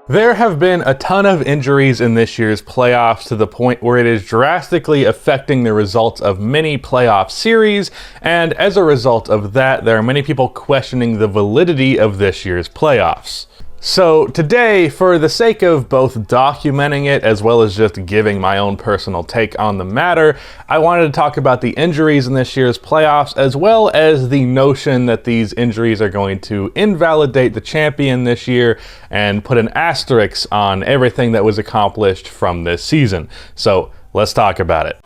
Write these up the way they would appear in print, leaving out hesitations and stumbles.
There have been a ton of injuries in this year's playoffs to the point where it is drastically affecting the results of many playoff series, and as a result of that, there are many people questioning the validity of this year's playoffs. So today, for the sake of both documenting it as well as just giving my own personal take on the matter, I wanted to talk about the injuries in this year's playoffs as well as the notion that these injuries are going to invalidate the champion this year and put an asterisk on everything that was accomplished from this season. So let's talk about it.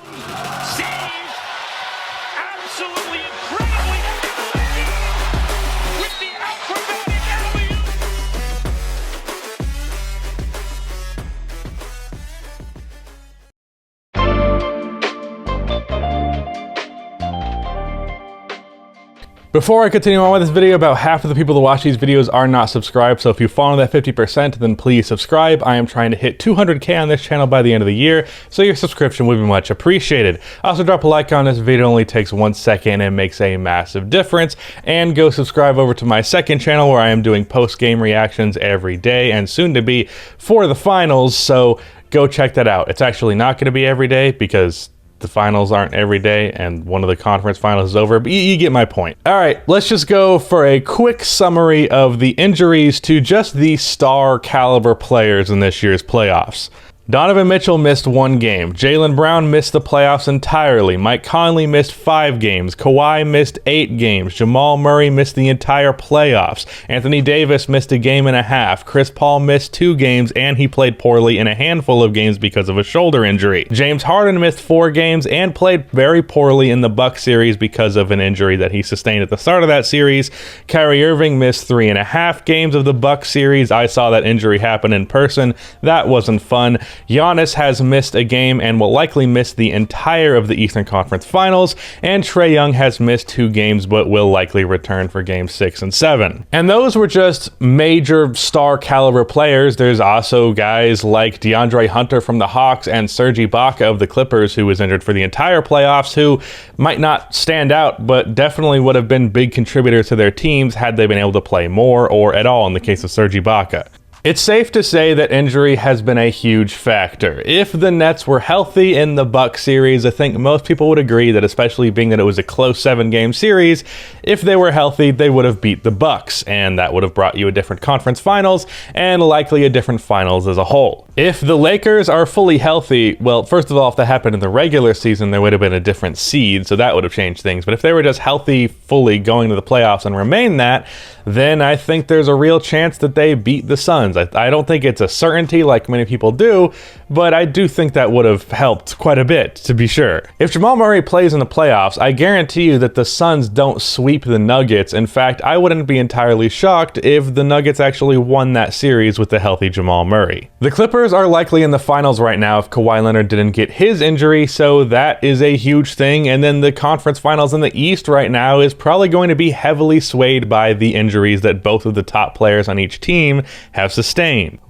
Before I continue on with this video, about half of the people that watch these videos are not subscribed, so if you fall in that 50%, then please subscribe. I am trying to hit 200K on this channel by the end of the year, so your subscription would be much appreciated. Also, drop a like on this video, it only takes 1 second and makes a massive difference, and go subscribe over to my second channel where I am doing post-game reactions every day, and soon to be for the finals, so go check that out. It's actually not going to be every day because the finals aren't every day and one of the conference finals is over, but you get my point. All right, let's just go for a quick summary of the injuries to just the star caliber players in this year's playoffs. Donovan Mitchell missed 1 game. Jaylen Brown missed the playoffs entirely. Mike Conley missed 5 games. Kawhi missed 8 games. Jamal Murray missed the entire playoffs. Anthony Davis missed a game and a half. Chris Paul missed 2 games, and he played poorly in a handful of games because of a shoulder injury. James Harden missed 4 games and played very poorly in the Bucks series because of an injury that he sustained at the start of that series. Kyrie Irving missed 3.5 games of the Bucks series. I saw that injury happen in person. That wasn't fun. Giannis has missed a game and will likely miss the entire of the Eastern Conference Finals, and Trae Young has missed 2 games but will likely return for games 6 and 7. And those were just major star caliber players. There's also guys like DeAndre Hunter from the Hawks and Serge Ibaka of the Clippers, who was injured for the entire playoffs, who might not stand out but definitely would have been big contributors to their teams had they been able to play more or at all in the case of Serge Ibaka. It's safe to say that injury has been a huge factor. If the Nets were healthy in the Bucks series, I think most people would agree that, especially being that it was a close 7-game series, if they were healthy, they would have beat the Bucks, and that would have brought you a different conference finals and likely a different finals as a whole. If the Lakers are fully healthy, well, first of all, if that happened in the regular season, there would have been a different seed, so that would have changed things. But if they were just healthy, fully going to the playoffs and remain that, then I think there's a real chance that they beat the Suns. I don't think it's a certainty like many people do, but I do think that would have helped quite a bit, to be sure. If Jamal Murray plays in the playoffs, I guarantee you that the Suns don't sweep the Nuggets. In fact, I wouldn't be entirely shocked if the Nuggets actually won that series with the healthy Jamal Murray. The Clippers are likely in the finals right now if Kawhi Leonard didn't get his injury, so that is a huge thing. And then the conference finals in the East right now is probably going to be heavily swayed by the injuries that both of the top players on each team have sustained.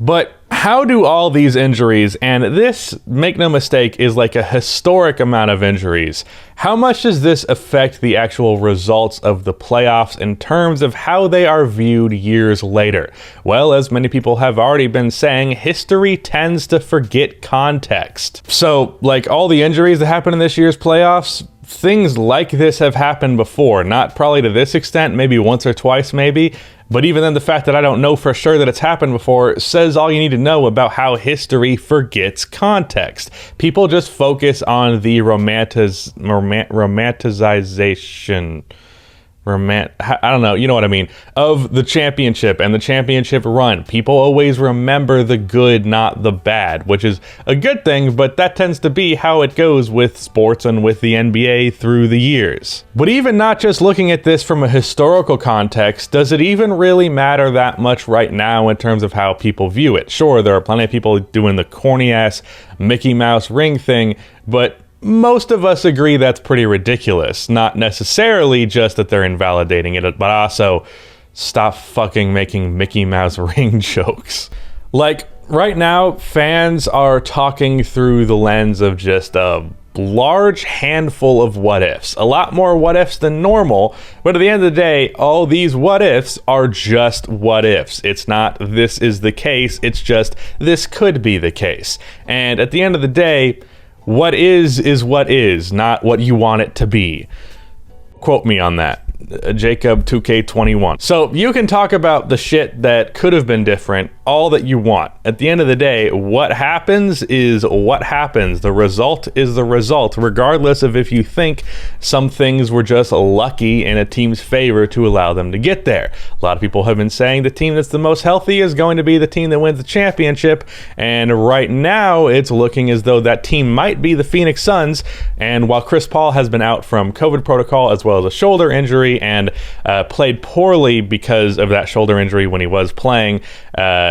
But how do all these injuries, and this, make no mistake, is like a historic amount of injuries, how much does this affect the actual results of the playoffs in terms of how they are viewed years later? Well, as many people have already been saying, history tends to forget context. So, like all the injuries that happened in this year's playoffs, things like this have happened before. Not probably to this extent, maybe once or twice maybe, but even then the fact that I don't know for sure that it's happened before says all you need to know about how history forgets context. People just focus on the romanticization. I don't know, you know what I mean, of the championship and the championship run. People always remember the good, not the bad, which is a good thing, but that tends to be how it goes with sports and with the NBA through the years. But even not just looking at this from a historical context, does it even really matter that much right now in terms of how people view it? Sure, there are plenty of people doing the corny-ass Mickey Mouse ring thing, but most of us agree that's pretty ridiculous. Not necessarily just that they're invalidating it, but also stop fucking making Mickey Mouse ring jokes. Like, right now, fans are talking through the lens of just a large handful of what ifs, a lot more what ifs than normal. But at the end of the day, all these what ifs are just what ifs. It's not this is the case, it's just this could be the case. And at the end of the day, what is what is, not what you want it to be. Quote me on that. Jacob 2K21. So you can talk about the shit that could have been different all that you want. At the end of the day, what happens is what happens. The result is the result, regardless of if you think some things were just lucky in a team's favor to allow them to get there. A lot of people have been saying the team that's the most healthy is going to be the team that wins the championship, and right now it's looking as though that team might be the Phoenix Suns. And while Chris Paul has been out from COVID protocol as well as a shoulder injury and played poorly because of that shoulder injury when he was playing,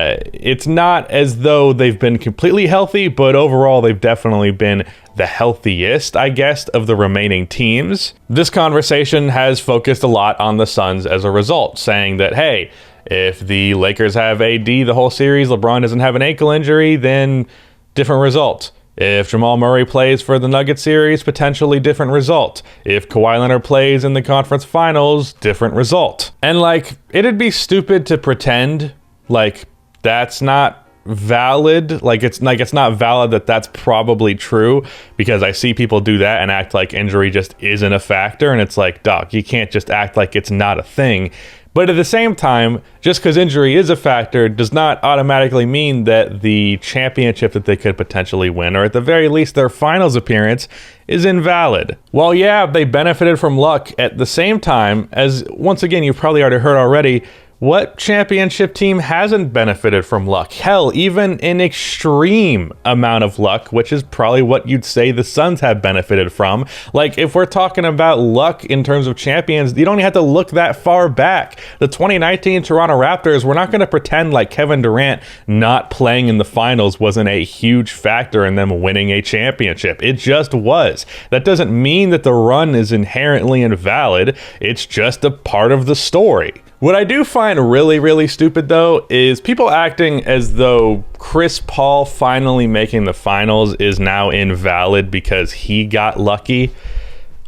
it's not as though they've been completely healthy, but overall they've definitely been the healthiest, I guess, of the remaining teams. This conversation has focused a lot on the Suns as a result, saying that, hey, if the Lakers have AD the whole series, LeBron doesn't have an ankle injury, then different result. If Jamal Murray plays for the Nuggets series, potentially different result. If Kawhi Leonard plays in the conference finals, different result. And like, it'd be stupid to pretend like that's not valid. Like it's not valid that that's probably true, because I see people do that and act like injury just isn't a factor. And it's like, dog, you can't just act like it's not a thing. But at the same time, just because injury is a factor does not automatically mean that the championship that they could potentially win, or at the very least their finals appearance, is invalid. Well, yeah, they benefited from luck. At the same time, as once again, you've probably already heard already, what championship team hasn't benefited from luck? Hell, even an extreme amount of luck, which is probably what you'd say the Suns have benefited from. Like, if we're talking about luck in terms of champions, you don't even have to look that far back. The 2019 Toronto Raptors, we're not going to pretend like Kevin Durant not playing in the finals wasn't a huge factor in them winning a championship. It just was. That doesn't mean that the run is inherently invalid. It's just a part of the story. What I do find really, really stupid, though, is people acting as though Chris Paul finally making the finals is now invalid because he got lucky.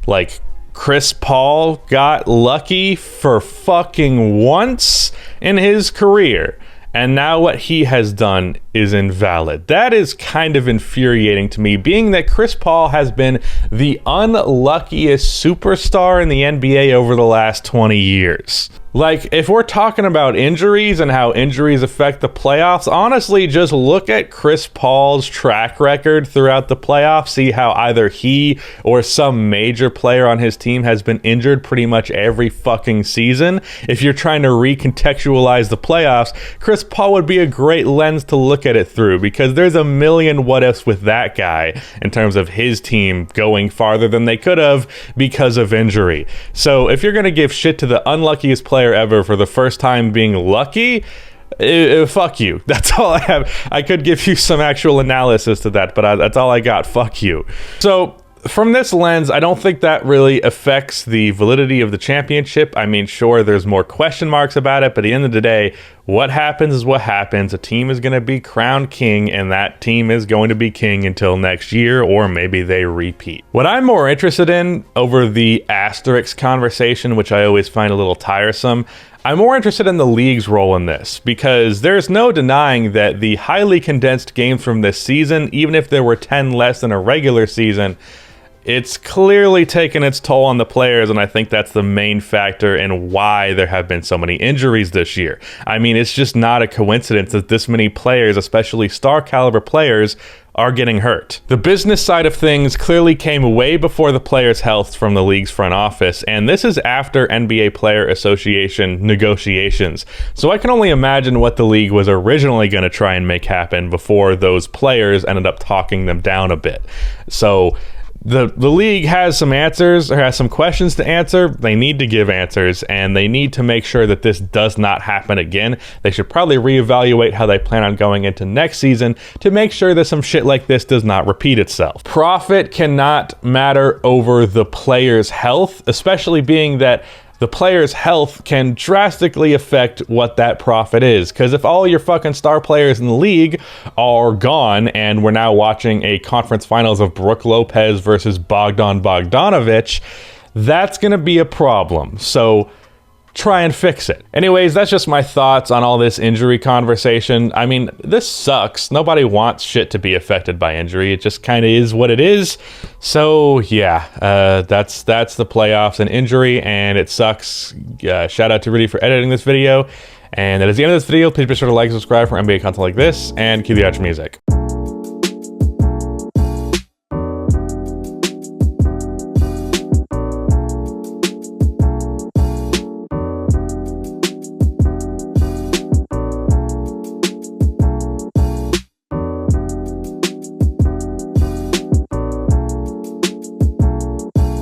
Like, Chris Paul got lucky for fucking once in his career, and now what he has done is invalid. That is kind of infuriating to me, being that Chris Paul has been the unluckiest superstar in the NBA over the last 20 years. Like, if we're talking about injuries and how injuries affect the playoffs, honestly, just look at Chris Paul's track record throughout the playoffs. See how either he or some major player on his team has been injured pretty much every fucking season. If you're trying to recontextualize the playoffs, Chris Paul would be a great lens to look at it through, because there's a million what ifs with that guy in terms of his team going farther than they could have because of injury. So if you're going to give shit to the unluckiest player ever for the first time being lucky, fuck you. That's all I have. I could give you some actual analysis to that, but that's all I got. Fuck you. So from this lens, I don't think that really affects the validity of the championship. I mean, sure, there's more question marks about it, but at the end of the day, what happens is what happens. A team is going to be crowned king, and that team is going to be king until next year, or maybe they repeat. What I'm more interested in over the asterisk conversation, which I always find a little tiresome, I'm more interested in the league's role in this, because there's no denying that the highly condensed games from this season, even if there were 10 less than a regular season, it's clearly taken its toll on the players, and I think that's the main factor in why there have been so many injuries this year. I mean, it's just not a coincidence that this many players, especially star caliber players, are getting hurt. The business side of things clearly came way before the players' health from the league's front office, and this is after NBA Player Association negotiations. So I can only imagine what the league was originally going to try and make happen before those players ended up talking them down a bit. So the league has some answers, or has some questions to answer. They need to give answers, and they need to make sure that this does not happen again. They should probably reevaluate how they plan on going into next season to make sure that some shit like this does not repeat itself. Profit cannot matter over the player's health, especially being that the player's health can drastically affect what that profit is. Because if all your fucking star players in the league are gone and we're now watching a conference finals of Brook Lopez versus Bogdan Bogdanovic, that's gonna be a problem. So try and fix it. Anyways, that's just my thoughts on all this injury conversation. I mean, this sucks. Nobody wants shit to be affected by injury. It just kind of is what it is. So yeah, that's the playoffs and injury, and it sucks. Shout out to Rudy for editing this video. And that is the end of this video. Please be sure to like and subscribe for NBA content like this, and cue the outro music.